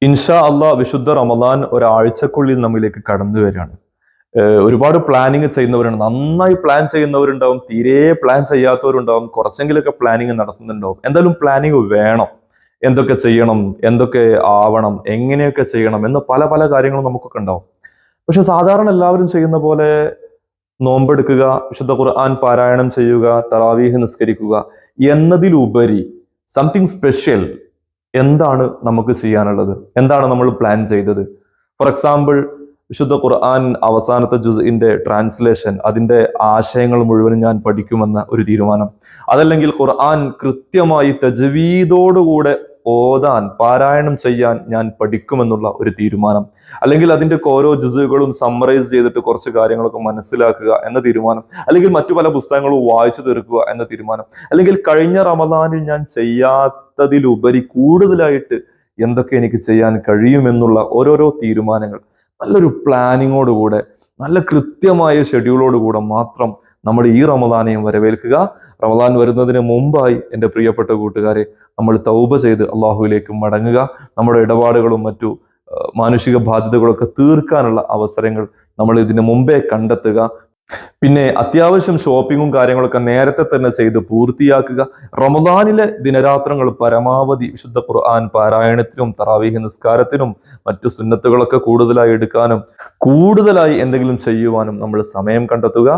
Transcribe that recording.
ഇൻഷാ അള്ളാഹ് വിശുദ്ധ റമദാൻ ഒരാഴ്ചക്കുള്ളിൽ നമ്മിലേക്ക് കടന്നു വരികയാണ്. ഒരുപാട് പ്ലാനിങ് ചെയ്യുന്നവരുണ്ട്, നന്നായി പ്ലാൻ ചെയ്യുന്നവരുണ്ടാവും, തീരെ പ്ലാൻ ചെയ്യാത്തവരുണ്ടാവും, കുറച്ചെങ്കിലൊക്കെ പ്ലാനിങ് നടത്തുന്നുണ്ടാവും. എന്തായാലും പ്ലാനിങ് വേണം. എന്തൊക്കെ ചെയ്യണം, എന്തൊക്കെ ആവണം, എങ്ങനെയൊക്കെ ചെയ്യണം എന്ന് പല പല കാര്യങ്ങളും നമുക്കൊക്കെ ഉണ്ടാവും. പക്ഷെ സാധാരണ എല്ലാവരും ചെയ്യുന്ന പോലെ നോമ്പെടുക്കുക, വിശുദ്ധ ഖുർആൻ പാരായണം ചെയ്യുക, തറാവീഹ് നിസ്കരിക്കുക എന്നതിലുപരി സംതിങ് സ്പെഷ്യൽ എന്താണ് നമുക്ക് ചെയ്യാനുള്ളത്? എന്താണ് നമ്മൾ പ്ലാൻ ചെയ്തത്? ഫോർ എക്സാമ്പിൾ, വിശുദ്ധ ഖുർആൻ അവസാനത്തെ ജുസ്ഇന്റെ ട്രാൻസ്ലേഷൻ, അതിന്റെ ആശയങ്ങൾ മുഴുവനും ഞാൻ പഠിക്കുമെന്ന ഒരു തീരുമാനം, അതല്ലെങ്കിൽ ഖുർആൻ കൃത്യമായി തജ്വീദോടുകൂടെ ഓതാൻ, പാരായണം ചെയ്യാൻ ഞാൻ പഠിക്കുമെന്നുള്ള ഒരു തീരുമാനം, അല്ലെങ്കിൽ അതിന്റെ ഓരോ ജുസുകളും സമ്മറൈസ് ചെയ്തിട്ട് കുറച്ച് കാര്യങ്ങളൊക്കെ മനസ്സിലാക്കുക എന്ന തീരുമാനം, അല്ലെങ്കിൽ മറ്റു പല പുസ്തകങ്ങളും വായിച്ചു തീർക്കുക എന്ന തീരുമാനം, അല്ലെങ്കിൽ കഴിഞ്ഞ റമദാനിൽ ഞാൻ ചെയ്യാത്തതിലുപരി കൂടുതലായിട്ട് എന്തൊക്കെ എനിക്ക് ചെയ്യാൻ കഴിയുമെന്നുള്ള ഓരോരോ തീരുമാനങ്ങൾ നല്ലൊരു പ്ലാനിങ്ങോടുകൂടെ, നല്ല കൃത്യമായ ഷെഡ്യൂളോടുകൂടെ മാത്രം നമ്മൾ ഈ റമദാനെയും വരവേൽക്കുക. റമദാൻ വരുന്നതിന് മുമ്പായി എൻ്റെ പ്രിയപ്പെട്ട കൂട്ടുകാരെ, നമ്മൾ തൗബ ചെയ്ത് അള്ളാഹുവിലേക്ക് മടങ്ങുക. നമ്മുടെ ഇടപാടുകളും മറ്റു മാനുഷിക ബാധ്യതകളൊക്കെ തീർക്കാനുള്ള അവസരങ്ങൾ നമ്മൾ ഇതിനു മുമ്പേ കണ്ടെത്തുക. പിന്നെ അത്യാവശ്യം ഷോപ്പിങ്ങും കാര്യങ്ങളൊക്കെ നേരത്തെ തന്നെ ചെയ്ത് പൂർത്തിയാക്കുക. റമദാനിലെ ദിനരാത്രങ്ങൾ പരമാവധി വിശുദ്ധ ഖുർആൻ പാരായണത്തിനും തറാവീഹ് നിസ്കാരത്തിനും മറ്റു സുന്നത്തുകളൊക്കെ കൂടുതലായി എടുക്കാനും കൂടുതലായി എന്തെങ്കിലും ചെയ്യുവാനും നമ്മൾ സമയം കണ്ടെത്തുക.